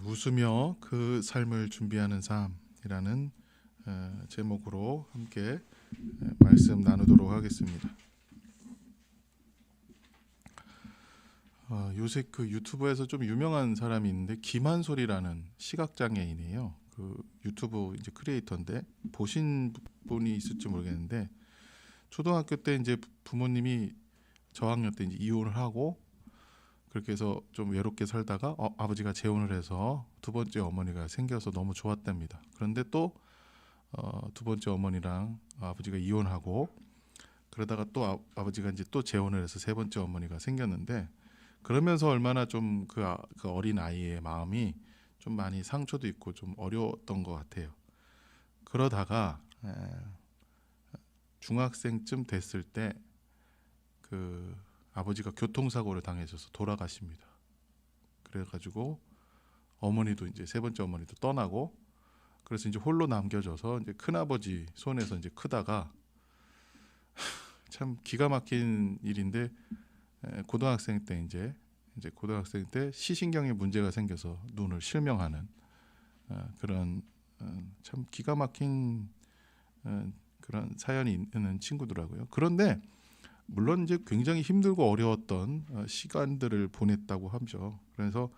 웃으며 그 삶을 준비하는 삶이라는 제목으로 함께 말씀 나누도록 하겠습니다. 요새 그 유튜브에서 좀 유명한 사람이 있는데 김한솔이라는 시각장애인이에요. 그 유튜브 이제 크리에이터인데 보신 분이 있을지 모르겠는데 초등학교 때 이제 부모님이 저학년 때 이제 이혼을 하고 그렇게 해서 좀 외롭게 살다가 아버지가 재혼을 해서 두 번째 어머니가 생겨서 너무 좋았답니다. 그런데 또 두 번째 어머니랑 아버지가 이혼하고 그러다가 또 아버지가 이제 또 재혼을 해서 세 번째 어머니가 생겼는데 그러면서 얼마나 좀 그 어린 아이의 마음이 좀 많이 상처도 있고 좀 어려웠던 것 같아요. 그러다가 중학생쯤 됐을 때 그 아버지가 교통사고를 당하셔서 돌아가십니다. 그래가지고 어머니도 이제 세 번째 어머니도 떠나고 그래서 이제 홀로 남겨져서 이제 큰아버지 손에서 이제 크다가 참 기가 막힌 일인데 고등학생 때 이제 고등학생 때 시신경에 문제가 생겨서 눈을 실명하는 그런 참 기가 막힌 그런 사연이 있는 친구더라고요. 그런데 물론 이제 굉장히 힘들고 어려웠던 시간들을 보냈다고 하죠. 그래서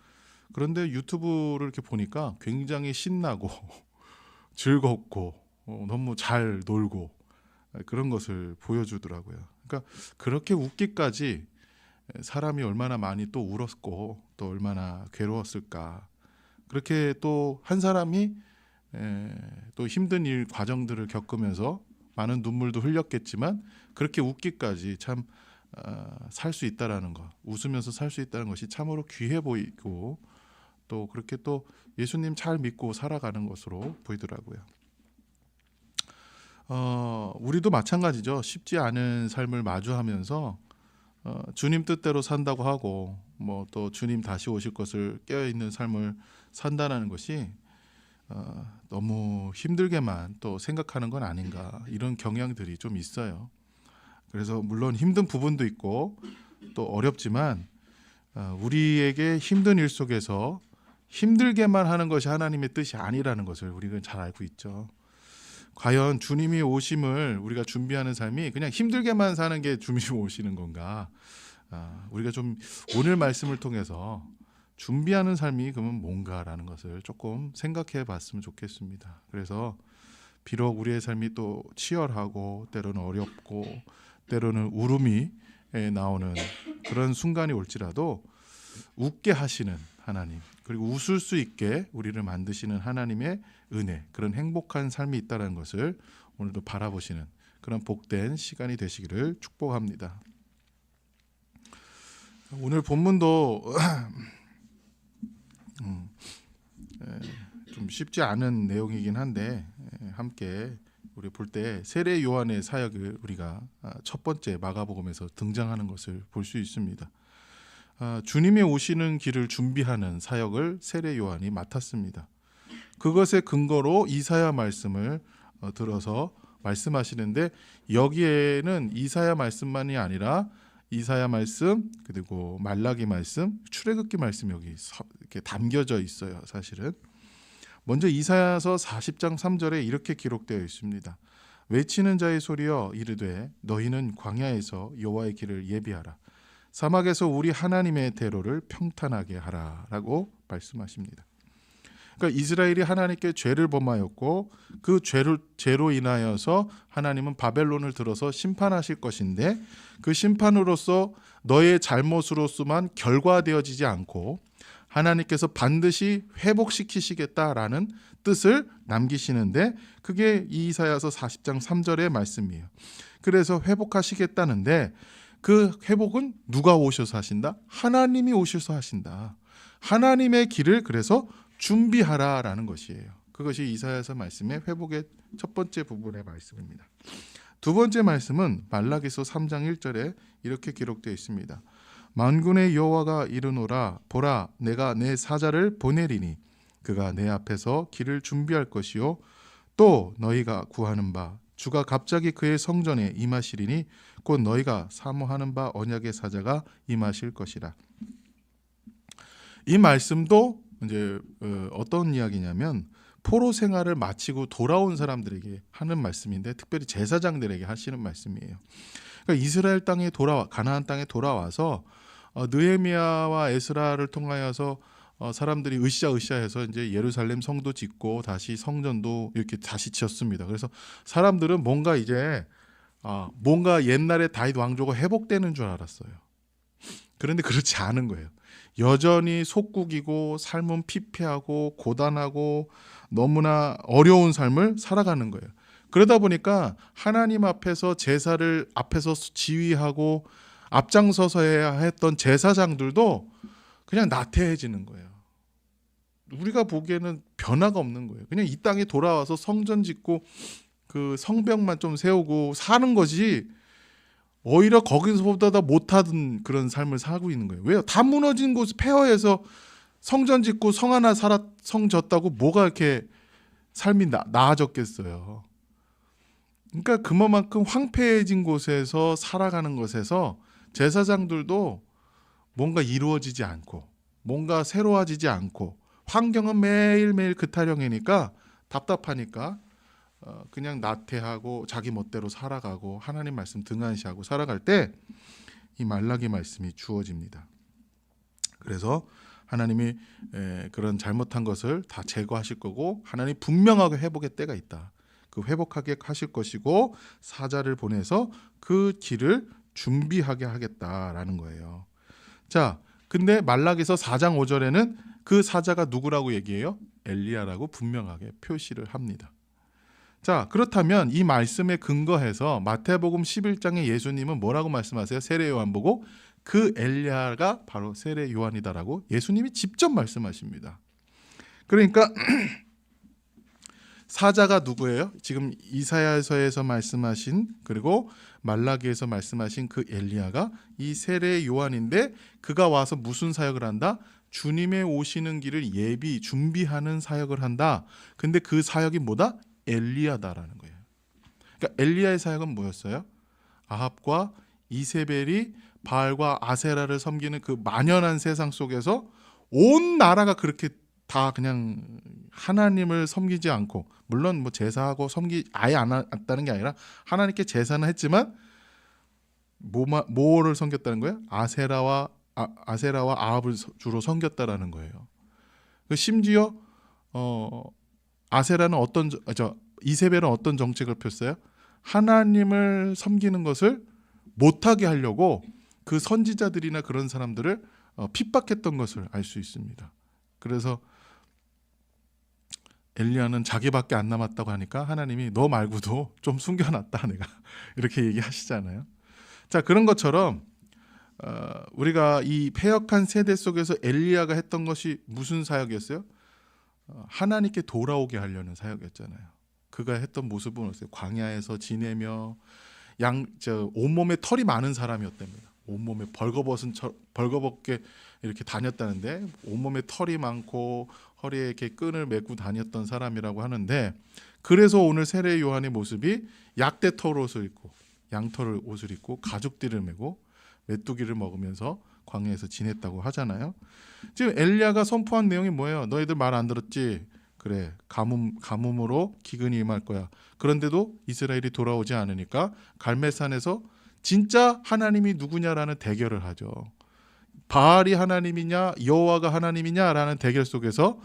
그런데 유튜브를 이렇게 보니까 굉장히 신나고 즐겁고 너무 잘 놀고 그런 것을 보여주더라고요. 그러니까 그렇게 웃기까지 사람이 얼마나 많이 또 울었고 또 얼마나 괴로웠을까. 그렇게 또 한 사람이 또 힘든 일 과정들을 겪으면서 많은 눈물도 흘렸겠지만 그렇게 웃기까지 참 살 수 있다라는 것, 웃으면서 살 수 있다는 것이 참으로 귀해 보이고 또 그렇게 또 예수님 잘 믿고 살아가는 것으로 보이더라고요. 우리도 마찬가지죠. 쉽지 않은 삶을 마주하면서 주님 뜻대로 산다고 하고 뭐 또 주님 다시 오실 것을 깨어있는 삶을 산다는 것이 너무 힘들게만 또 생각하는 건 아닌가 이런 경향들이 좀 있어요. 그래서 물론 힘든 부분도 있고 또 어렵지만 우리에게 힘든 일 속에서 힘들게만 하는 것이 하나님의 뜻이 아니라는 것을 우리가 잘 알고 있죠. 과연 주님이 오심을 우리가 준비하는 삶이 그냥 힘들게만 사는 게 주님이 오시는 건가? 우리가 좀 오늘 말씀을 통해서 준비하는 삶이 그러면 뭔가라는 것을 조금 생각해 봤으면 좋겠습니다. 그래서 비록 우리의 삶이 또 치열하고 때로는 어렵고 때로는 울음이 나오는 그런 순간이 올지라도 웃게 하시는 하나님 그리고 웃을 수 있게 우리를 만드시는 하나님의 은혜 그런 행복한 삶이 있다는 것을 오늘도 바라보시는 그런 복된 시간이 되시기를 축복합니다. 오늘 본문도 좀 쉽지 않은 내용이긴 한데 함께 우리 볼 때 세례 요한의 사역을 우리가 첫 번째 마가복음에서 등장하는 것을 볼 수 있습니다. 주님의 오시는 길을 준비하는 사역을 세례 요한이 맡았습니다. 그것의 근거로 이사야 말씀을 들어서 말씀하시는데 여기에는 이사야 말씀만이 아니라 이사야 말씀 그리고 말라기 말씀, 출애굽기 말씀이 여기 이렇게 담겨져 있어요. 사실은 먼저 이사야서 40장 3절에 이렇게 기록되어 있습니다. 외치는 자의 소리여 이르되 너희는 광야에서 여호와의 길을 예비하라. 사막에서 우리 하나님의 대로를 평탄하게 하라라고 말씀하십니다. 그러니까 이스라엘이 하나님께 죄를 범하였고 그 죄로 인하여서 하나님은 바벨론을 들어서 심판하실 것인데 그 심판으로서 너의 잘못으로서만 결과되어지지 않고 하나님께서 반드시 회복시키시겠다라는 뜻을 남기시는데 그게 이사야서 40장 3절의 말씀이에요. 그래서 회복하시겠다는데 그 회복은 누가 오셔서 하신다? 하나님이 오셔서 하신다. 하나님의 길을 그래서 준비하라라는 것이에요. 그것이 이사야서 말씀의 회복의 첫 번째 부분의 말씀입니다. 두 번째 말씀은 말라기서 3장 1절에 이렇게 기록되어 있습니다. 만군의 여호와가 이르노라 보라 내가 내 사자를 보내리니 그가 내 앞에서 길을 준비할 것이요 또 너희가 구하는 바 주가 갑자기 그의 성전에 임하시리니 곧 너희가 사모하는 바 언약의 사자가 임하실 것이라. 이 말씀도 이제 어떤 이야기냐면 포로 생활을 마치고 돌아온 사람들에게 하는 말씀인데 특별히 제사장들에게 하시는 말씀이에요. 그러니까 이스라엘 땅에 가나안 땅에 돌아와서 느헤미야와 에스라를 통하여서 사람들이 으쌰으쌰해서 이제 예루살렘 성도 짓고 다시 성전도 이렇게 다시 지었습니다. 그래서 사람들은 뭔가 이제 뭔가 옛날에 다윗 왕조가 회복되는 줄 알았어요. 그런데 그렇지 않은 거예요. 여전히 속국이고 삶은 피폐하고 고단하고 너무나 어려운 삶을 살아가는 거예요. 그러다 보니까 하나님 앞에서 제사를 앞에서 지휘하고 앞장서서 해야 했던 제사장들도 그냥 나태해지는 거예요. 우리가 보기에는 변화가 없는 거예요. 그냥 이 땅에 돌아와서 성전 짓고 그 성벽만 좀 세우고 사는 것이 오히려 거기서보다 더 못하던 그런 삶을 살고 있는 거예요. 왜요? 다 무너진 곳 폐허해서 성전 짓고 성 하나 성 졌다고 뭐가 이렇게 삶이 나아졌겠어요. 그러니까 그만큼 황폐해진 곳에서 살아가는 것에서 제사장들도 뭔가 이루어지지 않고 뭔가 새로워지지 않고 환경은 매일매일 그 타령이니까 답답하니까 그냥 나태하고 자기 멋대로 살아가고 하나님 말씀 등한시하고 살아갈 때 이 말라기 말씀이 주어집니다. 그래서 하나님이 그런 잘못한 것을 다 제거하실 거고 하나님 분명하게 회복의 때가 있다. 그 회복하게 하실 것이고 사자를 보내서 그 길을 준비하게 하겠다라는 거예요. 자, 근데 말라기서 4장 5절에는 그 사자가 누구라고 얘기해요? 엘리야라고 분명하게 표시를 합니다. 자, 그렇다면 이 말씀에 근거해서 마태복음 11장에 예수님은 뭐라고 말씀하세요? 세례 요한 보고 그 엘리야가 바로 세례 요한이다라고 예수님이 직접 말씀하십니다. 그러니까 사자가 누구예요? 지금 이사야서에서 말씀하신 그리고 말라기에서 말씀하신 그 엘리야가 이 세례 요한인데 그가 와서 무슨 사역을 한다? 주님의 오시는 길을 준비하는 사역을 한다. 근데 그 사역이 뭐다? 엘리야다라는 거예요. 그러니까 엘리야의 사역은 뭐였어요? 아합과 이세벨이 바알과 아세라를 섬기는 그 만연한 세상 속에서 온 나라가 그렇게 다 그냥 하나님을 섬기지 않고 물론 뭐 제사하고 아예 안 했다는 게 아니라 하나님께 제사는 했지만 뭐를 섬겼다는 거예요? 아세라와 아합을 주로 섬겼다라는 거예요. 심지어 아세라는 이세벨은 어떤 정책을 폈어요? 하나님을 섬기는 것을 못하게 하려고 그 선지자들이나 그런 사람들을 핍박했던 것을 알 수 있습니다. 그래서 엘리야는 자기밖에 안 남았다고 하니까 하나님이 너 말고도 좀 숨겨놨다 내가 이렇게 얘기하시잖아요. 자, 그런 것처럼 우리가 이 패역한 세대 속에서 엘리야가 했던 것이 무슨 사역이었어요? 하나님께 돌아오게 하려는 사역이었잖아요. 그가 했던 모습은 어때요? 광야에서 지내며 온몸에 털이 많은 사람이었답니다. 온몸에 벌거벗게 이렇게 다녔다는데 온몸에 털이 많고 허리에 이렇게 끈을 메고 다녔던 사람이라고 하는데 그래서 오늘 세례 요한의 모습이 약대털 옷을 입고 양털 옷을 입고 가죽띠를 메고 메뚜기를 먹으면서 광야에서 지냈다고 하잖아요. 지금 엘리야가 선포한 내용이 뭐예요? 너희들 말 안 들었지? 그래, 가뭄으로 기근이 임할 거야. 그런데도 이스라엘이 돌아오지 않으니까 갈멜산에서 진짜 하나님이 누구냐라는 대결을 하죠. 바알이 하나님이냐 여호와가 하나님이냐라는 대결 속에서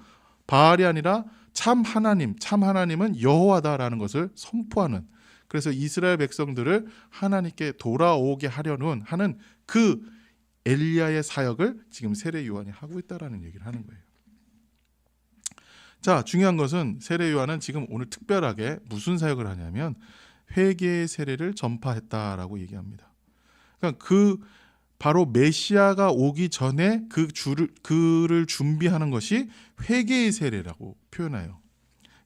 바알이 아니라 참 하나님은 여호와다라는 것을 선포하는, 그래서 이스라엘 백성들을 하나님께 돌아오게 하려는 하는 그 엘리야의 사역을 지금 세례 요한이 하고 있다라는 얘기를 하는 거예요. 자, 중요한 것은 세례 요한은 지금 오늘 특별하게 무슨 사역을 하냐면 회개의 세례를 전파했다라고 얘기합니다. 그러니까 바로 메시아가 오기 전에 그를 준비하는 것이 회개의 세례라고 표현해요.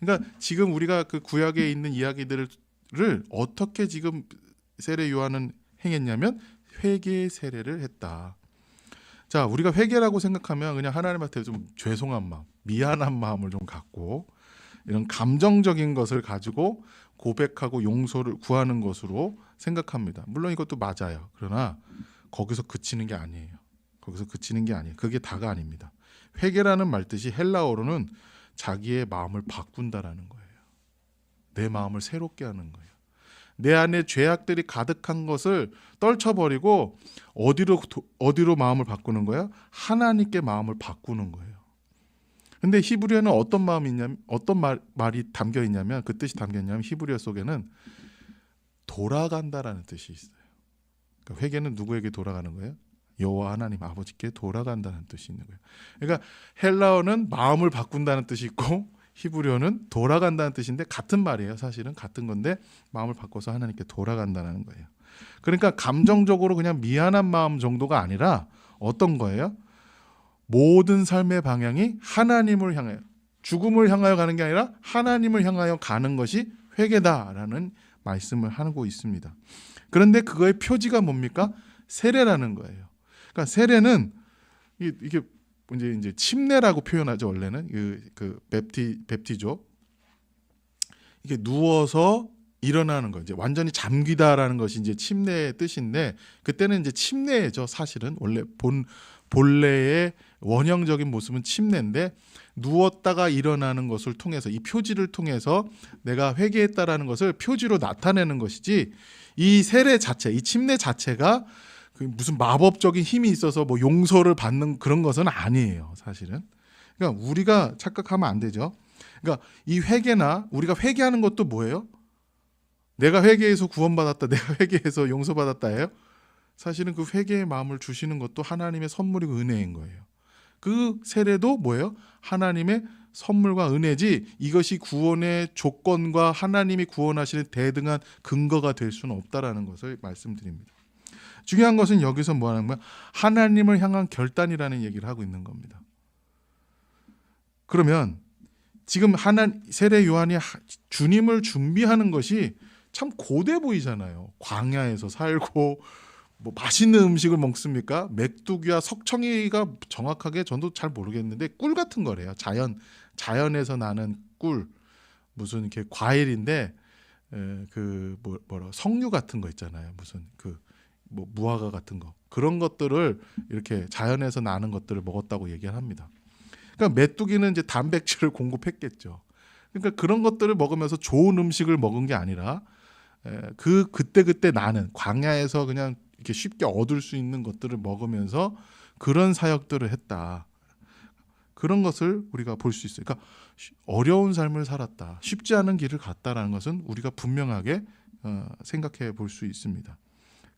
그러니까 지금 우리가 그 구약에 있는 이야기들을 어떻게 지금 세례 요한은 행했냐면 회개의 세례를 했다. 자, 우리가 회개라고 생각하면 그냥 하나님한테 좀 죄송한 마음, 미안한 마음을 좀 갖고 이런 감정적인 것을 가지고 고백하고 용서를 구하는 것으로 생각합니다. 물론 이것도 맞아요. 그러나 거기서 그치는 게 아니에요. 그게 다가 아닙니다. 회개라는 말 뜻이 헬라어로는 자기의 마음을 바꾼다라는 거예요. 내 마음을 새롭게 하는 거예요. 내 안에 죄악들이 가득한 것을 떨쳐버리고 어디로 마음을 바꾸는 거예요? 하나님께 마음을 바꾸는 거예요. 근데 히브리어는 어떤 마음이 있냐면, 어떤 말이 담겨 있냐면, 그 뜻이 담겨 있냐면 히브리어 속에는 돌아간다라는 뜻이 있어요. 그러니까 회개는 누구에게 돌아가는 거예요? 여호와 하나님 아버지께 돌아간다는 뜻이 있는 거예요. 그러니까 헬라어는 마음을 바꾼다는 뜻이 있고 히브리어는 돌아간다는 뜻인데 같은 말이에요. 사실은 같은 건데 마음을 바꿔서 하나님께 돌아간다는 거예요. 그러니까 감정적으로 그냥 미안한 마음 정도가 아니라 어떤 거예요? 모든 삶의 방향이 하나님을 향하여, 죽음을 향하여 가는 게 아니라 하나님을 향하여 가는 것이 회개다라는 말씀을 하고 있습니다. 그런데 그거의 표지가 뭡니까? 세례라는 거예요. 그러니까 세례는 이게 이제 침례라고 표현하죠. 원래는 그 뵙티조, 이게 누워서 일어나는 거, 이제 완전히 잠기다라는 것이 이제 침례의 뜻인데, 그때는 이제 침례죠. 사실은 원래 본래의 원형적인 모습은 침례인데, 누웠다가 일어나는 것을 통해서, 이 표지를 통해서 내가 회개했다라는 것을 표지로 나타내는 것이지, 이 세례 자체, 이 침례 자체가 무슨 마법적인 힘이 있어서 뭐 용서를 받는 그런 것은 아니에요. 사실은. 그러니까 우리가 착각하면 안 되죠. 그러니까 이 회개나 우리가 회개하는 것도 뭐예요? 내가 회개해서 구원받았다, 내가 회개해서 용서받았다예요. 사실은 그 회개의 마음을 주시는 것도 하나님의 선물이고 은혜인 거예요. 그 세례도 뭐예요? 하나님의 선물과 은혜지, 이것이 구원의 조건과 하나님이 구원하시는 대등한 근거가 될 수는 없다라는 것을 말씀드립니다. 중요한 것은 여기서 뭐 하는 거야? 하나님을 향한 결단이라는 얘기를 하고 있는 겁니다. 그러면 지금 세례 요한이 주님을 준비하는 것이 참 고돼 보이잖아요. 광야에서 살고 뭐 맛있는 음식을 먹습니까? 메뚜기와 석청이가 정확하게 저도 잘 모르겠는데 꿀 같은 거래요. 자연에서 나는 꿀, 무슨 이렇게 과일인데 석류 같은 거 있잖아요. 무슨 뭐 무화과 같은 거, 그런 것들을 이렇게 자연에서 나는 것들을 먹었다고 얘기를 합니다. 그러니까 메뚜기는 이제 단백질을 공급했겠죠. 그러니까 그런 것들을 먹으면서 좋은 음식을 먹은 게 아니라 그때 나는 광야에서 그냥 이렇게 쉽게 얻을 수 있는 것들을 먹으면서 그런 사역들을 했다. 그런 것을 우리가 볼 수 있어요. 그러니까 어려운 삶을 살았다, 쉽지 않은 길을 갔다라는 것은 우리가 분명하게 생각해 볼 수 있습니다.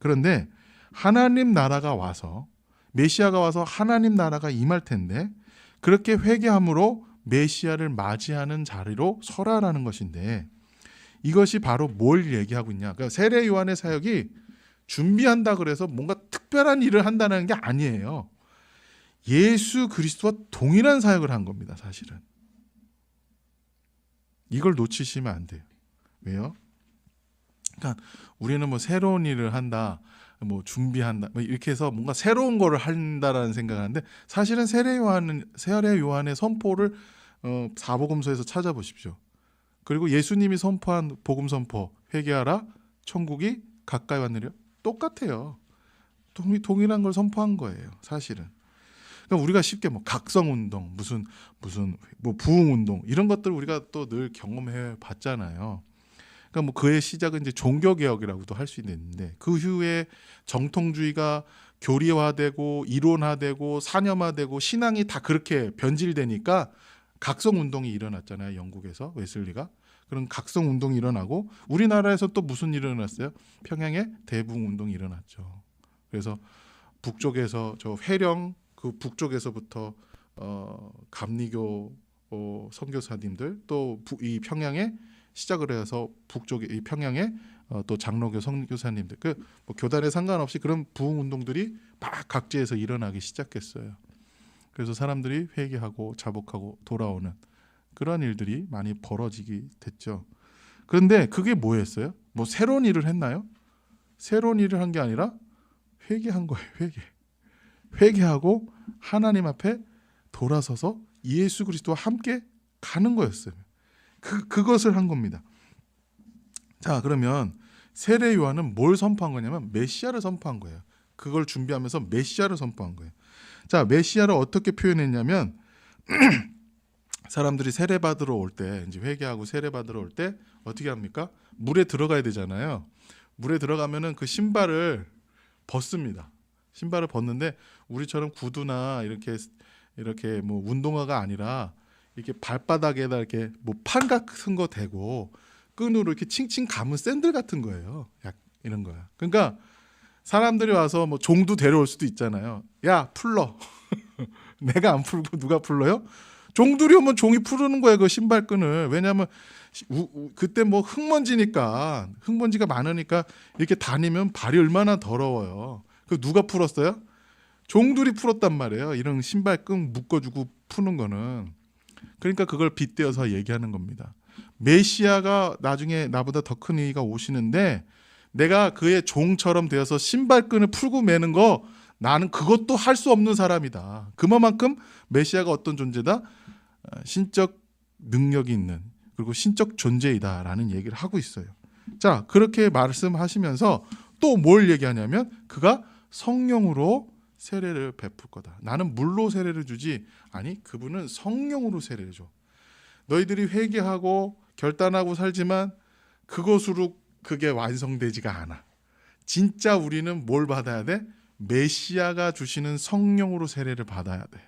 그런데 하나님 나라가 와서, 메시아가 와서 하나님 나라가 임할 텐데, 그렇게 회개함으로 메시아를 맞이하는 자리로 서라라는 것인데, 이것이 바로 뭘 얘기하고 있냐? 그러니까 세례 요한의 사역이 준비한다 그래서 뭔가 특별한 일을 한다는 게 아니에요. 예수 그리스도와 동일한 사역을 한 겁니다. 사실은 이걸 놓치시면 안 돼요. 왜요? 그러니까 우리는 뭐 새로운 일을 한다, 뭐 준비한다, 뭐 이렇게 해서 뭔가 새로운 거를 한다라는 생각을 하는데, 사실은 세례 요한의 선포를 사복음서에서 찾아보십시오. 그리고 예수님이 선포한 복음 선포, 회개하라, 천국이 가까이 왔느려, 똑같아요. 동일한 걸 선포한 거예요. 사실은. 그러니까 우리가 쉽게 뭐 각성 운동, 무슨 뭐 부흥 운동, 이런 것들 우리가 또 늘 경험해 봤잖아요. 그러니까 뭐 그의 시작은 이제 종교 개혁이라고도 할 수 있는데, 그 후에 정통주의가 교리화되고 이론화되고 산염화되고 신앙이 다 그렇게 변질되니까 각성 운동이 일어났잖아요. 영국에서 웨슬리가. 그런 각성 운동이 일어나고, 우리나라에서 또 무슨 일이 일어났어요? 평양에 대부흥 운동이 일어났죠. 그래서 북쪽에서 저 회령 그 북쪽에서부터 감리교 선교사님들, 또 이 평양에 시작을 해서 북쪽에 이 평양에 또 장로교 선교사님들, 뭐 교단에 상관없이 그런 부흥 운동들이 막 각지에서 일어나기 시작했어요. 그래서 사람들이 회개하고 자복하고 돌아오는 그런 일들이 많이 벌어지게 됐죠. 그런데 그게 뭐였어요? 뭐 새로운 일을 했나요? 새로운 일을 한 게 아니라 회개한 거예요. 회개하고 하나님 앞에 돌아서서 예수 그리스도와 함께 가는 거였어요. 그것을 한 겁니다. 자, 그러면 세례 요한은 뭘 선포한 거냐면 메시아를 선포한 거예요. 그걸 준비하면서 메시아를 선포한 거예요. 자, 메시아를 어떻게 표현했냐면 사람들이 세례 받으러 올 때, 이제 회개하고 세례 받으러 올 때 어떻게 합니까? 물에 들어가야 되잖아요. 물에 들어가면은 그 신발을 벗습니다. 신발을 벗는데 우리처럼 구두나 이렇게 뭐 운동화가 아니라 이렇게 발바닥에다 이렇게 뭐 판 같은 거 대고 끈으로 이렇게 칭칭 감은 샌들 같은 거예요. 약 이런 거야. 그러니까 사람들이 와서 뭐 종도 데려올 수도 있잖아요. 야, 풀러. 내가 안 풀고 누가 풀러요? 종들이 오면 종이 풀는 거예요. 그 신발끈을. 왜냐하면 그때 뭐 흙먼지가 많으니까 이렇게 다니면 발이 얼마나 더러워요. 그 누가 풀었어요? 종들이 풀었단 말이에요. 이런 신발끈 묶어주고 푸는 거는. 그러니까 그걸 빗대어서 얘기하는 겁니다. 메시아가 나중에 나보다 더 큰 이가 오시는데 내가 그의 종처럼 되어서 신발끈을 풀고 매는 거, 나는 그것도 할 수 없는 사람이다. 그만큼 메시아가 어떤 존재다? 신적 능력이 있는, 그리고 신적 존재이다라는 얘기를 하고 있어요. 자, 그렇게 말씀하시면서 또 뭘 얘기하냐면 그가 성령으로 세례를 베풀 거다. 나는 물로 세례를 주지, 아니 그분은 성령으로 세례를 줘. 너희들이 회개하고 결단하고 살지만 그것으로 그게 완성되지가 않아. 진짜 우리는 뭘 받아야 돼? 메시아가 주시는 성령으로 세례를 받아야 돼.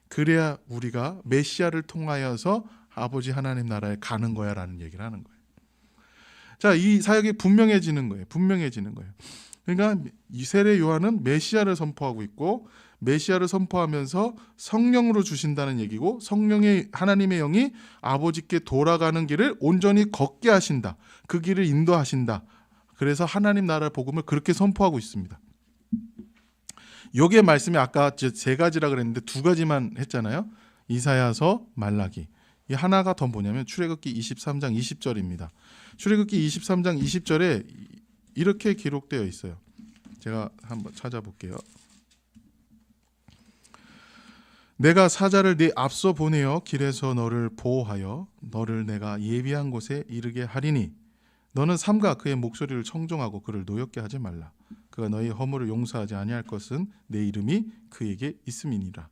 그래야 우리가 메시아를 통하여서 아버지 하나님 나라에 가는 거야 라는 얘기를 하는 거예요. 자, 이 사역이 분명해지는 거예요. 그러니까 이 세례 요한은 메시아를 선포하고 있고, 메시아를 선포하면서 성령으로 주신다는 얘기고, 성령의 하나님의 영이 아버지께 돌아가는 길을 온전히 걷게 하신다. 그 길을 인도하신다. 그래서 하나님 나라의 복음을 그렇게 선포하고 있습니다. 요게 말씀이 아까 세 가지라 그랬는데 두 가지만 했잖아요. 이사야서, 말라기. 이 하나가 더 뭐냐면 출애굽기 23장 20절입니다. 출애굽기 23장 20절에 이렇게 기록되어 있어요. 제가 한번 찾아볼게요. 내가 사자를 네 앞서 보내어 길에서 너를 보호하여 너를 내가 예비한 곳에 이르게 하리니 너는 삼가 그의 목소리를 청종하고 그를 노엽게 하지 말라. 그가 너희 허물을 용서하지 아니할 것은 내 이름이 그에게 있음이니라.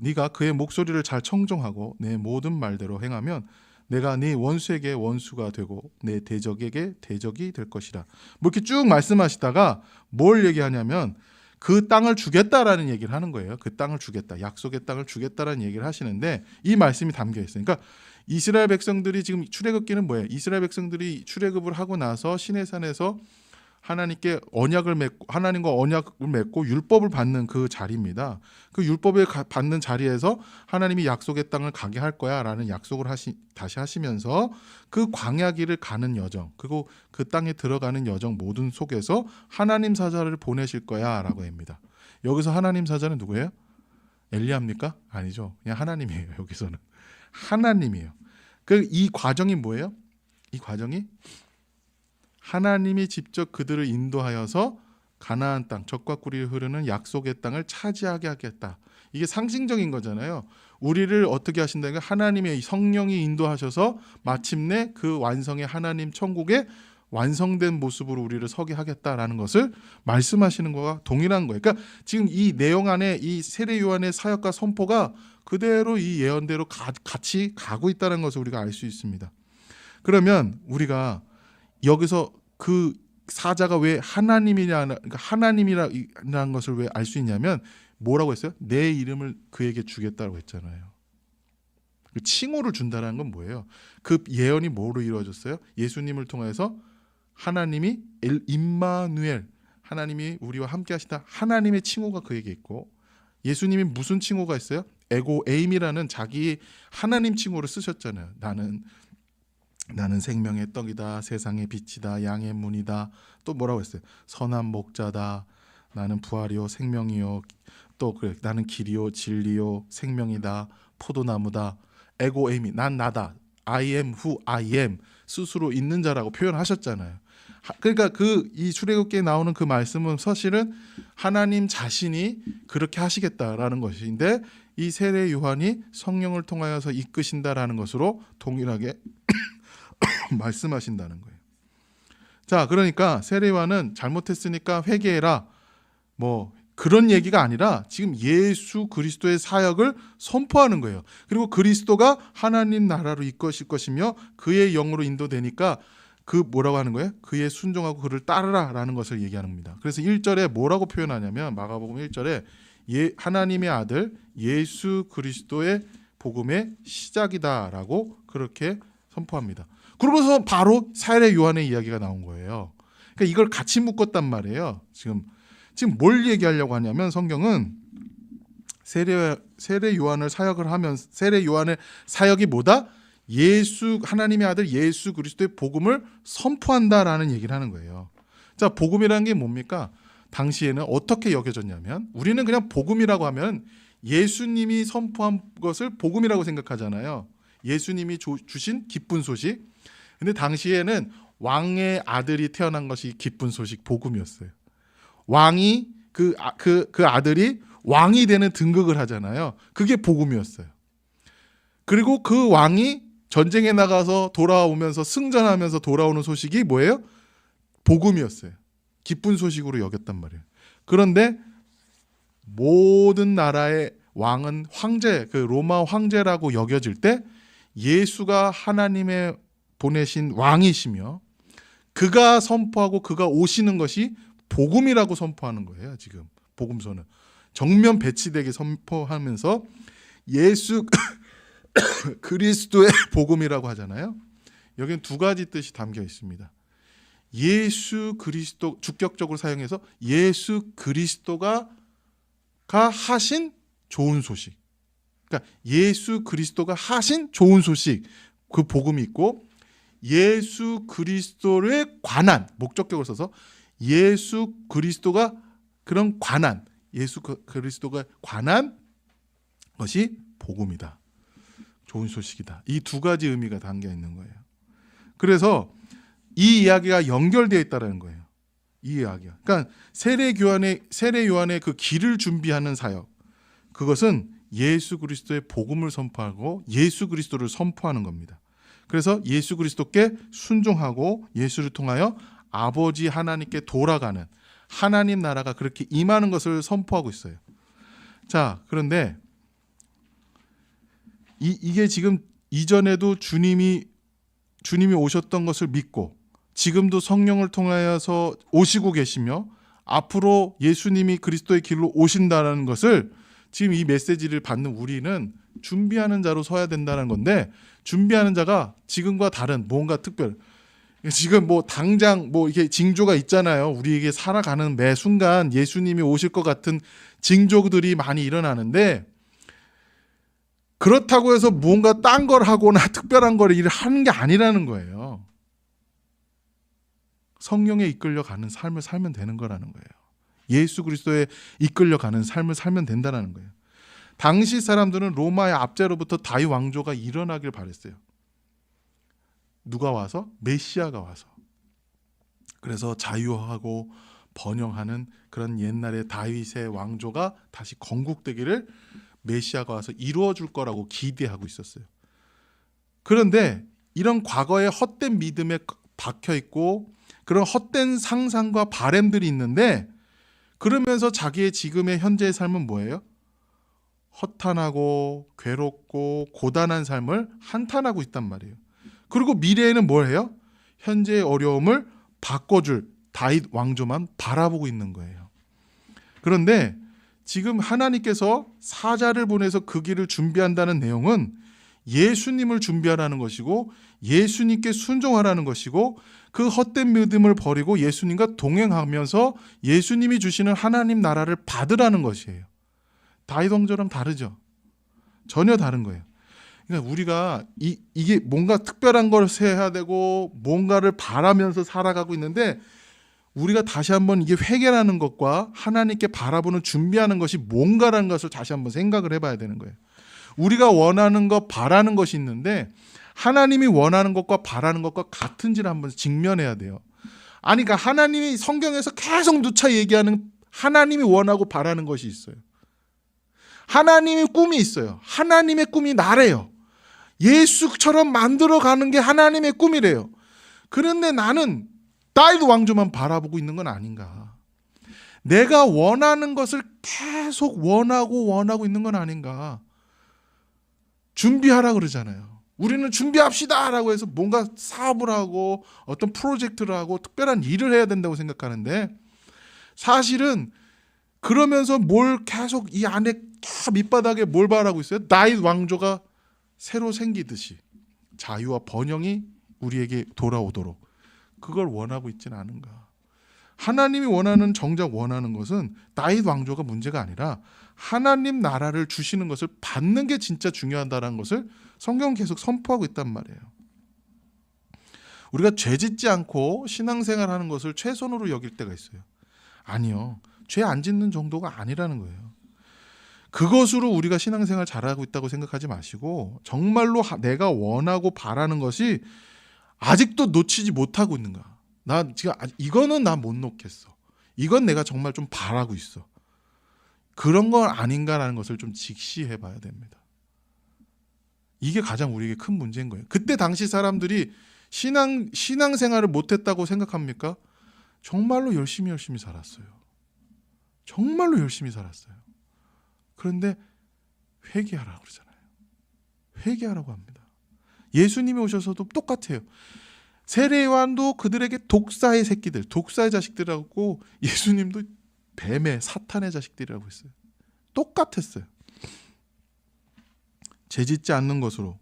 네가 그의 목소리를 잘 청종하고 내 모든 말대로 행하면 내가 네 원수에게 원수가 되고 내 대적에게 대적이 될 것이라. 뭐 이렇게 쭉 말씀하시다가 뭘 얘기하냐면 그 땅을 주겠다라는 얘기를 하는 거예요. 그 땅을 주겠다, 약속의 땅을 주겠다라는 얘기를 하시는데 이 말씀이 담겨 있어요. 그러니까 이스라엘 백성들이 지금 출애굽기는 뭐예요? 이스라엘 백성들이 출애굽을 하고 나서 시내산에서 하나님께 언약을 맺고, 하나님과 언약을 맺고 율법을 받는 그 자리입니다. 그 율법을 받는 자리에서 하나님이 약속의 땅을 가게 할 거야라는 약속을 다시 하시면서 그 광야 길을 가는 여정, 그리고 그 땅에 들어가는 여정 모든 속에서 하나님 사자를 보내실 거야라고 합니다. 여기서 하나님 사자는 누구예요? 엘리야입니까? 아니죠. 그냥 하나님이에요. 여기서는 하나님이에요. 이 과정이 뭐예요? 이 과정이 하나님이 직접 그들을 인도하여서 가나안 땅, 젖과 꿀이 흐르는 약속의 땅을 차지하게 하겠다. 이게 상징적인 거잖아요. 우리를 어떻게 하신다는 게 하나님의 성령이 인도하셔서 마침내 그 완성의 하나님 천국에 완성된 모습으로 우리를 서게 하겠다라는 것을 말씀하시는 거와 동일한 거예요. 그러니까 지금 이 내용 안에 이 세례 요한의 사역과 선포가 그대로 이 예언대로 같이 가고 있다는 것을 우리가 알 수 있습니다. 그러면 우리가 여기서 그 사자가 왜 하나님이라는 것을 왜 알 수 있냐면 뭐라고 했어요? 내 이름을 그에게 주겠다고 했잖아요. 그 칭호를 준다는 건 뭐예요? 그 예언이 뭐로 이루어졌어요? 예수님을 통해서 하나님이 임마누엘, 하나님이 우리와 함께 하시다, 하나님의 칭호가 그에게 있고, 예수님이 무슨 칭호가 있어요? 에고 에임이라는 자기 하나님 칭호를 쓰셨잖아요. 나는 생명의 떡이다, 세상의 빛이다, 양의 문이다. 또 뭐라고 했어요? 선한 목자다, 나는 부활이요 생명이요, 또 그래, 나는 길이요 진리요 생명이다, 포도나무다. 에고 에이미, 난 나다, I am who I am, 스스로 있는 자라고 표현하셨잖아요. 그러니까 이 출애굽기에 나오는 그 말씀은 사실은 하나님 자신이 그렇게 하시겠다라는 것인데, 이 세례 요한이 성령을 통하여서 이끄신다라는 것으로 동일하게 말씀하신다는 거예요. 자, 그러니까 세례 요한은 잘못했으니까 회개해라, 뭐 그런 얘기가 아니라 지금 예수 그리스도의 사역을 선포하는 거예요. 그리고 그리스도가 하나님 나라로 이끄실 것이며 그의 영으로 인도되니까 그 뭐라고 하는 거예요? 그의 순종하고 그를 따르라라는 것을 얘기하는 겁니다. 그래서 1절에 뭐라고 표현하냐면 마가복음 1절에 하나님의 아들 예수 그리스도의 복음의 시작이다라고 그렇게 선포합니다. 그러면서 바로 사례 요한의 이야기가 나온 거예요. 그러니까 이걸 같이 묶었단 말이에요. 지금 뭘 얘기하려고 하냐면 성경은 세례 요한을 사역을 하면 세례 요한의 사역이 뭐다? 하나님의 아들 예수 그리스도의 복음을 선포한다라는 얘기를 하는 거예요. 자, 복음이라는 게 뭡니까? 당시에는 어떻게 여겨졌냐면 우리는 그냥 복음이라고 하면 예수님이 선포한 것을 복음이라고 생각하잖아요. 예수님이 주신 기쁜 소식. 근데 당시에는 왕의 아들이 태어난 것이 기쁜 소식, 복음이었어요. 왕이 그 아들이 왕이 되는 등극을 하잖아요. 그게 복음이었어요. 그리고 그 왕이 전쟁에 나가서 돌아오면서 승전하면서 돌아오는 소식이 뭐예요? 복음이었어요. 기쁜 소식으로 여겼단 말이에요. 그런데 모든 나라의 왕은 황제, 그 로마 황제라고 여겨질 때 예수가 하나님의 보내신 왕이시며 그가 선포하고 그가 오시는 것이 복음이라고 선포하는 거예요. 지금 복음서는 정면 배치되게 선포하면서 예수 그리스도의 복음이라고 하잖아요. 여기는 두 가지 뜻이 담겨 있습니다. 예수 그리스도 주격적으로 사용해서 예수 그리스도가 하신 좋은 소식. 그러니까 예수 그리스도가 하신 좋은 소식, 그 복음이 있고 예수 그리스도에 관한 목적격을 써서 예수 그리스도가 그런 관한 예수 그리스도가 관한 것이 복음이다. 좋은 소식이다. 이 두 가지 의미가 담겨 있는 거예요. 그래서 이 이야기가 연결되어 있다는 거예요. 이 이야기가. 그러니까 세례 요한의 그 길을 준비하는 사역. 그것은 예수 그리스도의 복음을 선포하고 예수 그리스도를 선포하는 겁니다. 그래서 예수 그리스도께 순종하고 예수를 통하여 아버지 하나님께 돌아가는 하나님 나라가 그렇게 임하는 것을 선포하고 있어요. 자, 그런데 이게 지금 이전에도 주님이 오셨던 것을 믿고 지금도 성령을 통하여서 오시고 계시며 앞으로 예수님이 그리스도의 길로 오신다는 것을 지금 이 메시지를 받는 우리는 준비하는 자로 서야 된다는 건데 준비하는 자가 지금과 다른 뭔가 특별 지금 뭐 당장 뭐 이게 징조가 있잖아요. 우리에게 살아가는 매 순간 예수님이 오실 것 같은 징조들이 많이 일어나는데 그렇다고 해서 무언가 딴 걸 하거나 특별한 걸 일을 하는 게 아니라는 거예요. 성령에 이끌려가는 삶을 살면 되는 거라는 거예요. 예수 그리스도에 이끌려가는 삶을 살면 된다는 거예요. 당시 사람들은 로마의 압제로부터 다윗 왕조가 일어나길 바랬어요. 누가 와서? 메시아가 와서. 그래서 자유하고 번영하는 그런 옛날의 다윗의 왕조가 다시 건국되기를 메시아가 와서 이루어줄 거라고 기대하고 있었어요. 그런데 이런 과거의 헛된 믿음에 박혀있고 그런 헛된 상상과 바램들이 있는데 그러면서 자기의 지금의 현재의 삶은 뭐예요? 허탄하고 괴롭고 고단한 삶을 한탄하고 있단 말이에요. 그리고 미래에는 뭘 해요? 현재의 어려움을 바꿔줄 다윗 왕조만 바라보고 있는 거예요. 그런데 지금 하나님께서 사자를 보내서 그 길을 준비한다는 내용은 예수님을 준비하라는 것이고 예수님께 순종하라는 것이고 그 헛된 믿음을 버리고 예수님과 동행하면서 예수님이 주시는 하나님 나라를 받으라는 것이에요. 다윗 왕조랑 다르죠. 전혀 다른 거예요. 그러니까 우리가 이게 뭔가 특별한 걸 해야 되고 뭔가를 바라면서 살아가고 있는데 우리가 다시 한번 이게 회개라는 것과 하나님께 바라보는 준비하는 것이 뭔가라는 것을 다시 한번 생각을 해봐야 되는 거예요. 우리가 원하는 것, 바라는 것이 있는데 하나님이 원하는 것과 바라는 것과 같은지를 한번 직면해야 돼요. 아니, 그러니까 하나님이 성경에서 계속 누차 얘기하는 하나님이 원하고 바라는 것이 있어요. 하나님의 꿈이 있어요. 하나님의 꿈이 나래요. 예수처럼 만들어가는 게 하나님의 꿈이래요. 그런데 나는 다윗 왕조만 바라보고 있는 건 아닌가. 내가 원하는 것을 계속 원하고 있는 건 아닌가. 준비하라 그러잖아요. 우리는 준비합시다 라고 해서 뭔가 사업을 하고 어떤 프로젝트를 하고 특별한 일을 해야 된다고 생각하는데, 사실은 그러면서 뭘 계속 이 안에 다 밑바닥에 뭘 바라고 있어요? 다윗 왕조가 새로 생기듯이 자유와 번영이 우리에게 돌아오도록 그걸 원하고 있지는 않은가. 하나님이 정작 원하는 것은 다윗 왕조가 문제가 아니라 하나님 나라를 주시는 것을 받는 게 진짜 중요하다는 것을 성경은 계속 선포하고 있단 말이에요. 우리가 죄짓지 않고 신앙생활하는 것을 최선으로 여길 때가 있어요. 아니요. 죄 안 짓는 정도가 아니라는 거예요. 그것으로 우리가 신앙생활 잘하고 있다고 생각하지 마시고, 정말로 내가 원하고 바라는 것이 아직도 놓치지 못하고 있는가. 나 지금 이거는 나 못 놓겠어. 이건 내가 정말 좀 바라고 있어. 그런 건 아닌가라는 것을 좀 직시해 봐야 됩니다. 이게 가장 우리에게 큰 문제인 거예요. 그때 당시 사람들이 신앙생활을 못했다고 생각합니까? 정말로 열심히 살았어요. 정말로 열심히 살았어요. 그런데 회개하라고 그러잖아요. 회개하라고 합니다. 예수님이 오셔서도 똑같아요. 세례요한도 그들에게 독사의 새끼들, 독사의 자식들이라고, 예수님도 뱀의 사탄의 자식들이라고 했어요. 똑같았어요. 죄짓지 않는 것으로,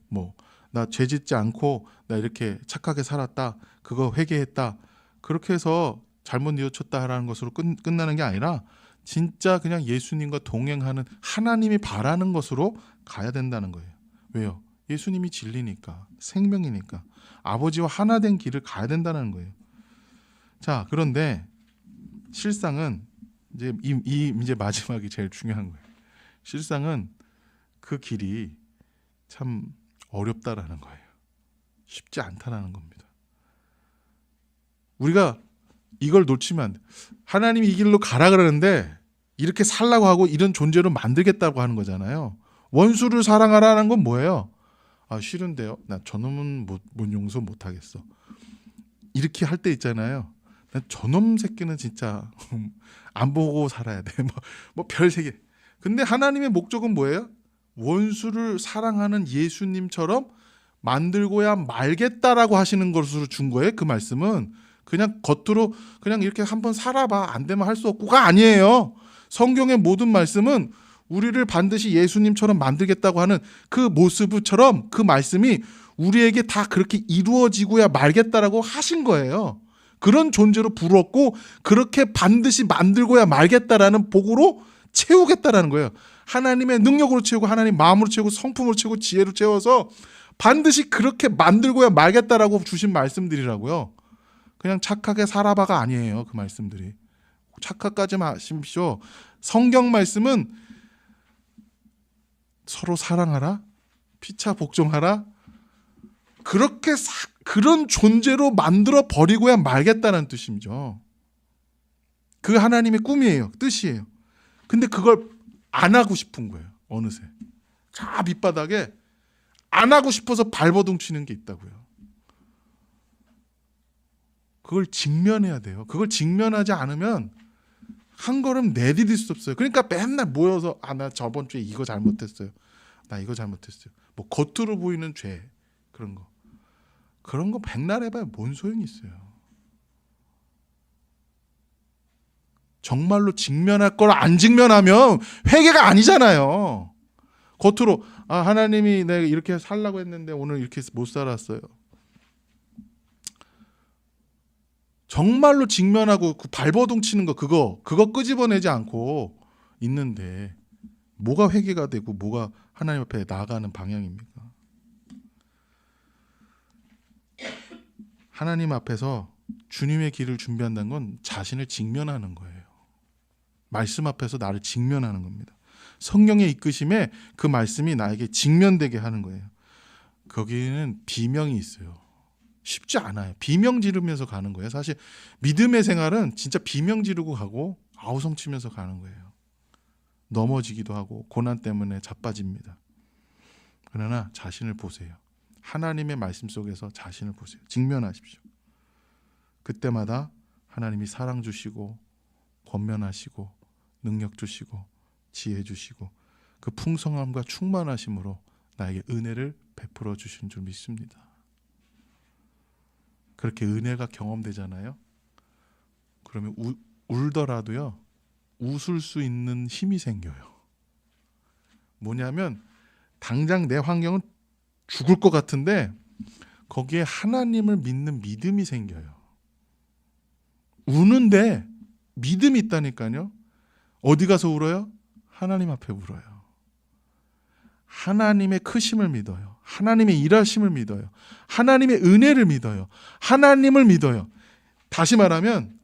나 죄짓지 않고 나 이렇게 착하게 살았다, 그거 회개했다, 그렇게 해서 잘못 뉘우쳤다라는 것으로 끝나는 게 아니라 진짜 그냥 예수님과 동행하는, 하나님이 바라는 것으로 가야 된다는 거예요. 왜요? 예수님이 진리니까, 생명이니까 아버지와 하나 된 길을 가야 된다는 거예요. 자, 그런데 실상은 이제 마지막이 제일 중요한 거예요. 실상은 그 길이 참 어렵다라는 거예요. 쉽지 않다라는 겁니다. 우리가 이걸 놓치면 안 돼. 하나님이 이 길로 가라 그러는데 이렇게 살라고 하고 이런 존재로 만들겠다고 하는 거잖아요. 원수를 사랑하라는 건 뭐예요? 싫은데요. 나 저놈은 못 용서 못하겠어. 이렇게 할 때 있잖아요. 난 저놈 새끼는 진짜 안 보고 살아야 돼. 별세계. 근데 하나님의 목적은 뭐예요? 원수를 사랑하는 예수님처럼 만들고야 말겠다라고 하시는 것으로 준 거예요. 그 말씀은 그냥 겉으로 그냥 이렇게 한번 살아봐, 안 되면 할 수 없고가 아니에요. 성경의 모든 말씀은 우리를 반드시 예수님처럼 만들겠다고 하는 그 모습처럼 그 말씀이 우리에게 다 그렇게 이루어지고야 말겠다라고 하신 거예요. 그런 존재로 부르었고 그렇게 반드시 만들고야 말겠다라는 복으로 채우겠다라는 거예요. 하나님의 능력으로 채우고 하나님 마음으로 채우고 성품으로 채우고 지혜로 채워서 반드시 그렇게 만들고야 말겠다라고 주신 말씀들이라고요. 그냥 착하게 살아봐가 아니에요. 그 말씀들이. 착각하지 마십시오. 성경 말씀은 서로 사랑하라, 피차 복종하라, 그렇게 그런 존재로 만들어 버리고야 말겠다는 뜻이죠. 그 하나님의 꿈이에요. 뜻이에요. 근데 그걸 안 하고 싶은 거예요. 어느새. 저 밑바닥에 안 하고 싶어서 발버둥 치는 게 있다고요. 그걸 직면해야 돼요. 그걸 직면하지 않으면 한 걸음 내디딜 수 없어요. 그러니까 맨날 모여서 나 저번 주에 이거 잘못했어요. 나 이거 잘못했어요. 겉으로 보이는 죄, 그런 거 백날 해봐야 뭔 소용이 있어요. 정말로 직면할 걸 안 직면하면 회개가 아니잖아요. 겉으로 하나님이 내가 이렇게 살라고 했는데 오늘 이렇게 못 살았어요. 정말로 직면하고 그 발버둥 치는 거 그거 끄집어내지 않고 있는데 뭐가 회개가 되고 뭐가 하나님 앞에 나아가는 방향입니까? 하나님 앞에서 주님의 길을 준비한다는 건 자신을 직면하는 거예요. 말씀 앞에서 나를 직면하는 겁니다. 성령의 이끄심에 그 말씀이 나에게 직면되게 하는 거예요. 거기에는 비명이 있어요. 쉽지 않아요. 비명 지르면서 가는 거예요. 사실 믿음의 생활은 진짜 비명 지르고 가고 아우성 치면서 가는 거예요. 넘어지기도 하고 고난 때문에 자빠집니다. 그러나 자신을 보세요. 하나님의 말씀 속에서 자신을 보세요. 직면하십시오. 그때마다 하나님이 사랑 주시고 권면하시고 능력 주시고 지혜 주시고 그 풍성함과 충만하심으로 나에게 은혜를 베풀어 주신 줄 믿습니다. 그렇게 은혜가 경험되잖아요. 그러면 울더라도요, 웃을 수 있는 힘이 생겨요. 뭐냐면 당장 내 환경은 죽을 것 같은데 거기에 하나님을 믿는 믿음이 생겨요. 우는데 믿음이 있다니까요. 어디 가서 울어요? 하나님 앞에 울어요. 하나님의 크심을 믿어요. 하나님의 일하심을 믿어요. 하나님의 은혜를 믿어요. 하나님을 믿어요. 다시 말하면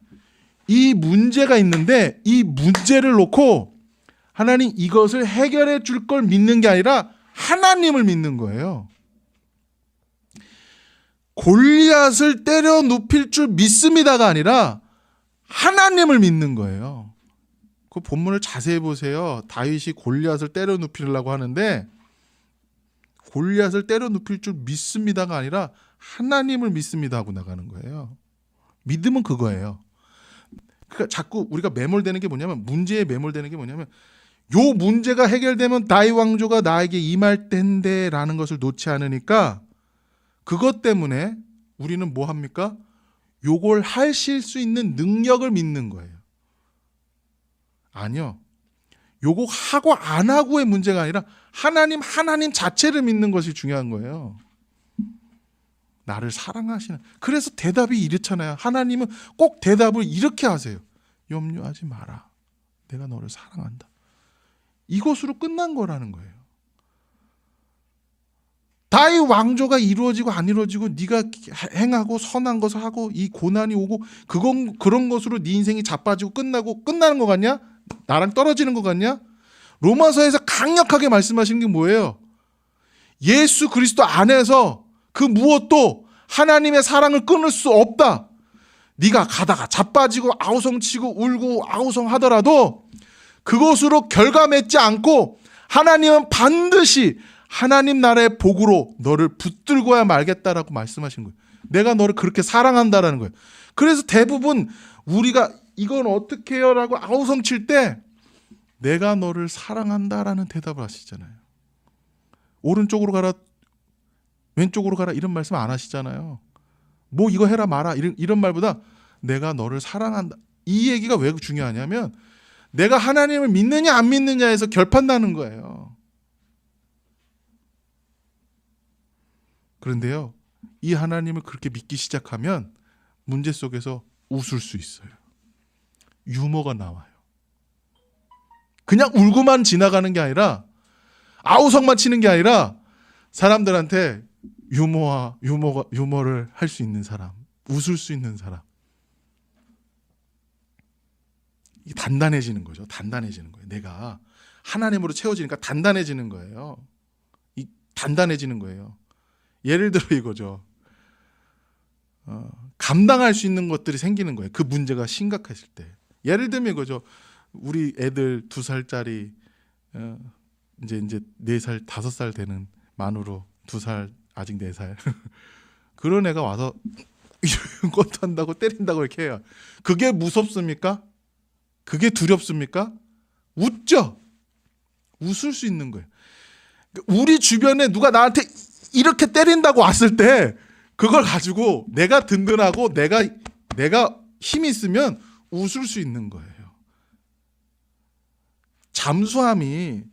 이 문제가 있는데 이 문제를 놓고 하나님 이것을 해결해 줄 걸 믿는 게 아니라 하나님을 믿는 거예요. 골리앗을 때려 눕힐 줄 믿습니다가 아니라 하나님을 믿는 거예요. 그 본문을 자세히 보세요. 다윗이 골리앗을 때려 눕히려고 하는데 골리앗을 때려 눕힐 줄 믿습니다가 아니라 하나님을 믿습니다 하고 나가는 거예요. 믿음은 그거예요. 그러니까 자꾸 우리가 매몰되는 게 뭐냐면, 문제에 매몰되는 게 뭐냐면, 요 문제가 해결되면 다윗 왕조가 나에게 임할 텐데 라는 것을 놓지 않으니까 그것 때문에 우리는 뭐 합니까? 요걸 하실 수 있는 능력을 믿는 거예요. 아니요. 요거 하고 안 하고의 문제가 아니라 하나님 자체를 믿는 것이 중요한 거예요. 나를 사랑하시는. 그래서 대답이 이렇잖아요. 하나님은 꼭 대답을 이렇게 하세요. 염려하지 마라. 내가 너를 사랑한다. 이것으로 끝난 거라는 거예요. 다윗 왕조가 이루어지고 안 이루어지고 네가 행하고 선한 것을 하고 이 고난이 오고 그런 것으로 네 인생이 자빠지고 끝나는 것 같냐? 나랑 떨어지는 것 같냐? 로마서에서 강력하게 말씀하시는 게 뭐예요? 예수 그리스도 안에서 그 무엇도 하나님의 사랑을 끊을 수 없다. 네가 가다가 자빠지고 아우성치고 울고 아우성하더라도 그것으로 결과 맺지 않고 하나님은 반드시 하나님 나라의 복으로 너를 붙들고야 말겠다라고 말씀하신 거예요. 내가 너를 그렇게 사랑한다라는 거예요. 그래서 대부분 우리가 이건 어떻게 해요? 라고 아우성칠 때 내가 너를 사랑한다라는 대답을 하시잖아요. 오른쪽으로 가라 왼쪽으로 가라 이런 말씀 안 하시잖아요. 뭐 이거 해라 마라 이런 말보다 내가 너를 사랑한다. 이 얘기가 왜 중요하냐면 내가 하나님을 믿느냐 안 믿느냐에서 결판나는 거예요. 그런데요, 이 하나님을 그렇게 믿기 시작하면 문제 속에서 웃을 수 있어요. 유머가 나와요. 그냥 울고만 지나가는 게 아니라 아우성만 치는 게 아니라 사람들한테 유머를 할 수 있는 사람, 웃을 수 있는 사람. 이게 단단해지는 거죠. 단단해지는 거예요. 내가 하나님으로 채워지니까 단단해지는 거예요. 단단해지는 거예요. 예를 들어 이거죠. 감당할 수 있는 것들이 생기는 거예요. 그 문제가 심각했을 때. 예를 들면 이거죠. 우리 애들 2살짜리 이제 4살, 5살 되는 만으로 2살, 아직 4살. 그런 애가 와서 이런 것도 한다고 때린다고 이렇게 해요. 그게 무섭습니까? 그게 두렵습니까? 웃죠. 웃을 수 있는 거예요. 우리 주변에 누가 나한테 이렇게 때린다고 왔을 때 그걸 가지고 내가 든든하고 내가 힘이 있으면 웃을 수 있는 거예요. 잠수함이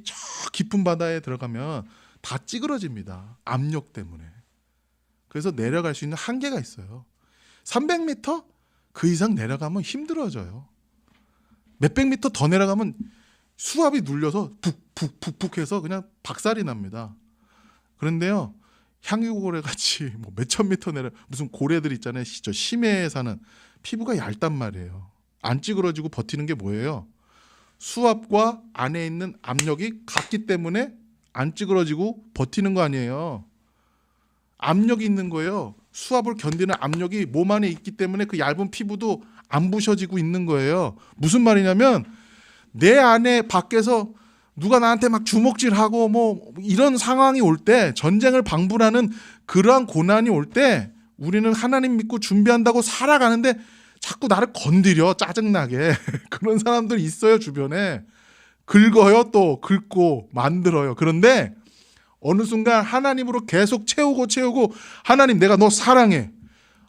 저 깊은 바다에 들어가면 다 찌그러집니다. 압력 때문에. 그래서 내려갈 수 있는 한계가 있어요. 300m? 그 이상 내려가면 힘들어져요. 몇백 미터 더 내려가면 수압이 눌려서 푹푹푹푹 해서 그냥 박살이 납니다. 그런데요, 향유고래 같이 뭐 몇천 미터 내려 무슨 고래들 있잖아요. 저 심해에 사는 피부가 얇단 말이에요. 안 찌그러지고 버티는 게 뭐예요? 수압과 안에 있는 압력이 같기 때문에 안 찌그러지고 버티는 거 아니에요. 압력이 있는 거예요. 수압을 견디는 압력이 몸 안에 있기 때문에 그 얇은 피부도 안 부셔지고 있는 거예요. 무슨 말이냐면 내 안에 밖에서 누가 나한테 막 주먹질하고 뭐 이런 상황이 올 때, 전쟁을 방불하는 그러한 고난이 올 때 우리는 하나님 믿고 준비한다고 살아가는데 자꾸 나를 건드려 짜증나게 그런 사람들 있어요. 주변에 긁어요. 또 긁고 만들어요. 그런데 어느 순간 하나님으로 계속 채우고 하나님 내가 너 사랑해.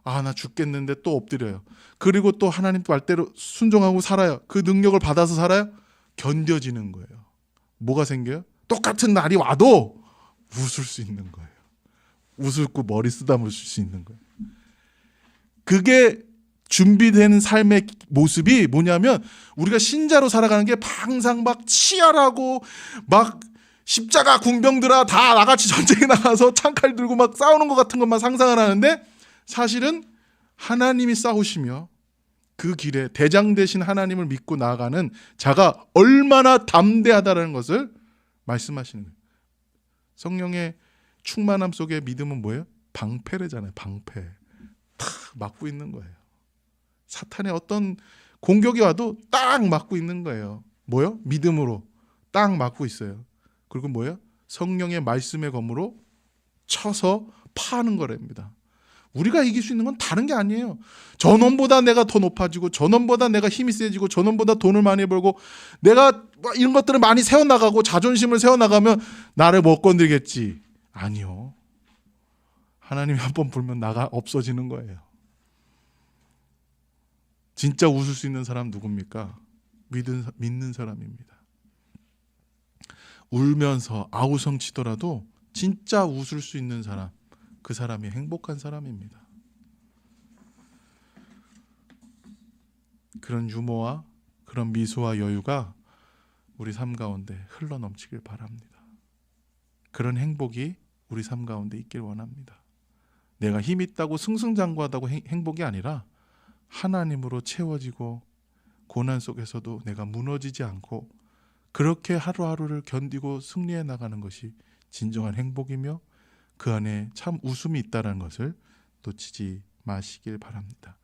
아, 나 죽겠는데 또 엎드려요. 그리고 또 하나님 말대로 순종하고 살아요. 그 능력을 받아서 살아요. 견뎌지는 거예요. 뭐가 생겨요? 똑같은 날이 와도 웃을 수 있는 거예요. 웃고 머리 쓰다물 수 있는 거예요. 그게 준비된 삶의 모습이 뭐냐면 우리가 신자로 살아가는 게 항상 막 치열하고 막 십자가 군병들아 다 나같이 전쟁에 나가서 창칼 들고 막 싸우는 것 같은 것만 상상을 하는데 사실은 하나님이 싸우시며 그 길에 대장 되신 하나님을 믿고 나아가는 자가 얼마나 담대하다는 것을 말씀하시는 거예요. 성령의 충만함 속에 믿음은 뭐예요? 방패래잖아요. 방패. 탁 막고 있는 거예요. 사탄의 어떤 공격이 와도 딱 막고 있는 거예요. 뭐요? 믿음으로 딱 막고 있어요. 그리고 뭐예요? 성령의 말씀의 검으로 쳐서 파는 거랍니다. 우리가 이길 수 있는 건 다른 게 아니에요. 저놈보다 내가 더 높아지고 저놈보다 내가 힘이 세지고 저놈보다 돈을 많이 벌고 내가 이런 것들을 많이 세워나가고 자존심을 세워나가면 나를 못 건드리겠지. 아니요. 하나님이 한번 불면 나가 없어지는 거예요. 진짜 웃을 수 있는 사람 누굽니까? 믿는 사람입니다. 울면서 아우성 치더라도 진짜 웃을 수 있는 사람, 그 사람이 행복한 사람입니다. 그런 유머와 그런 미소와 여유가 우리 삶 가운데 흘러넘치길 바랍니다. 그런 행복이 우리 삶 가운데 있길 원합니다. 내가 힘 있다고 승승장구하다고 행복이 아니라 하나님으로 채워지고 고난 속에서도 내가 무너지지 않고 그렇게 하루하루를 견디고 승리해 나가는 것이 진정한 행복이며 그 안에 참 웃음이 있다는 것을 놓치지 마시길 바랍니다.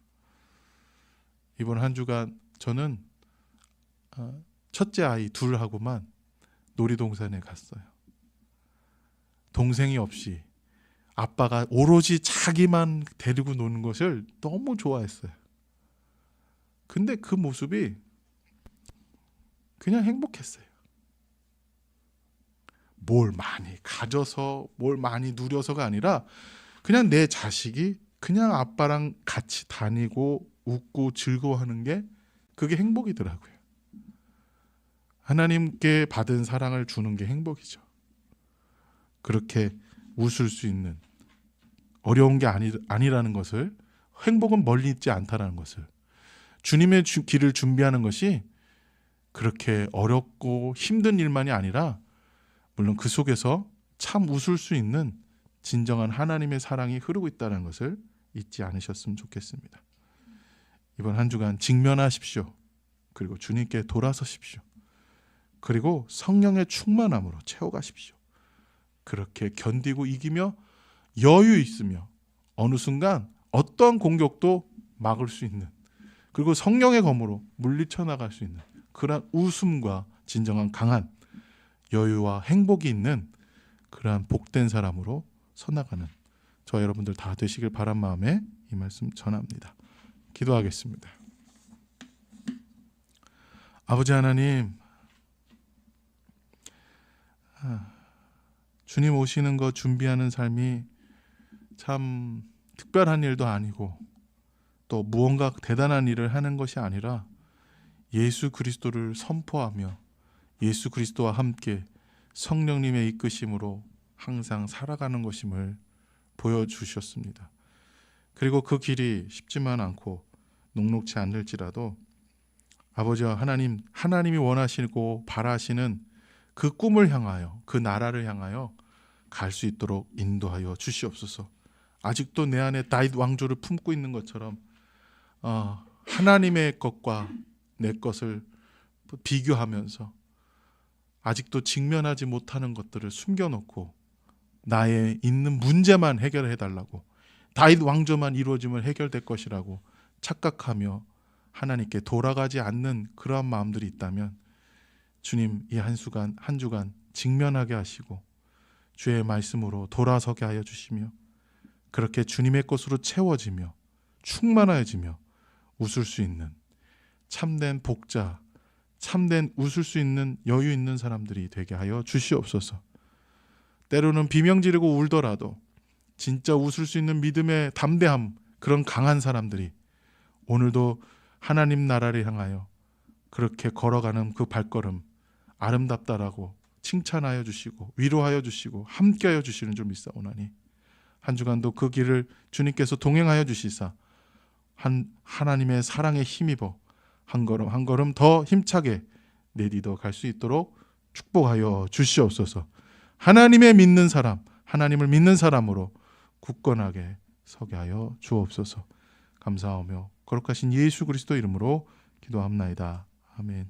이번 한 주간 저는 첫째 아이 둘하고만 놀이동산에 갔어요. 동생이 없이 아빠가 오로지 자기만 데리고 노는 것을 너무 좋아했어요. 근데 그 모습이 그냥 행복했어요. 뭘 많이 가져서 뭘 많이 누려서가 아니라 그냥 내 자식이 그냥 아빠랑 같이 다니고 웃고 즐거워하는 게 그게 행복이더라고요. 하나님께 받은 사랑을 주는 게 행복이죠. 그렇게 웃을 수 있는 어려운 게 아니라는 것을, 행복은 멀리 있지 않다라는 것을, 주님의 길을 준비하는 것이 그렇게 어렵고 힘든 일만이 아니라 물론 그 속에서 참 웃을 수 있는 진정한 하나님의 사랑이 흐르고 있다는 것을 잊지 않으셨으면 좋겠습니다. 이번 한 주간 직면하십시오. 그리고 주님께 돌아서십시오. 그리고 성령의 충만함으로 채워가십시오. 그렇게 견디고 이기며 여유 있으며 어느 순간 어떠한 공격도 막을 수 있는, 그리고 성령의 검으로 물리쳐 나갈 수 있는 그러한 웃음과 진정한 강한 여유와 행복이 있는 그러한 복된 사람으로 서나가는 저와 여러분들 다 되시길 바란 마음에 이 말씀 전합니다. 기도하겠습니다. 아버지 하나님, 주님 오시는 거 준비하는 삶이 참 특별한 일도 아니고 또 무언가 대단한 일을 하는 것이 아니라 예수 그리스도를 선포하며 예수 그리스도와 함께 성령님의 이끄심으로 항상 살아가는 것임을 보여주셨습니다. 그리고 그 길이 쉽지만 않고 녹록지 않을지라도 아버지와 하나님이 원하시고 바라시는 그 꿈을 향하여, 그 나라를 향하여 갈 수 있도록 인도하여 주시옵소서. 아직도 내 안에 다윗 왕조를 품고 있는 것처럼 하나님의 것과 내 것을 비교하면서 아직도 직면하지 못하는 것들을 숨겨놓고 나의 있는 문제만 해결해 달라고, 다윗 왕조만 이루어지면 해결될 것이라고 착각하며 하나님께 돌아가지 않는 그러한 마음들이 있다면 주님, 이 한 주간 직면하게 하시고 주의 말씀으로 돌아서게 하여 주시며 그렇게 주님의 것으로 채워지며 충만해지며 웃을 수 있는 참된 복자, 참된 웃을 수 있는 여유 있는 사람들이 되게 하여 주시옵소서. 때로는 비명 지르고 울더라도 진짜 웃을 수 있는 믿음의 담대함, 그런 강한 사람들이 오늘도 하나님 나라를 향하여 그렇게 걸어가는 그 발걸음 아름답다라고 칭찬하여 주시고 위로하여 주시고 함께하여 주시는 줄 믿사오나니 한 주간도 그 길을 주님께서 동행하여 주시사 하나님의 사랑에 힘입어 한 걸음 한 걸음 더 힘차게 내디뎌 갈 수 있도록 축복하여 주시옵소서. 하나님의 믿는 사람, 하나님을 믿는 사람으로 굳건하게 서게 하여 주옵소서. 감사하며 거룩하신 예수 그리스도 이름으로 기도합나이다. 아멘.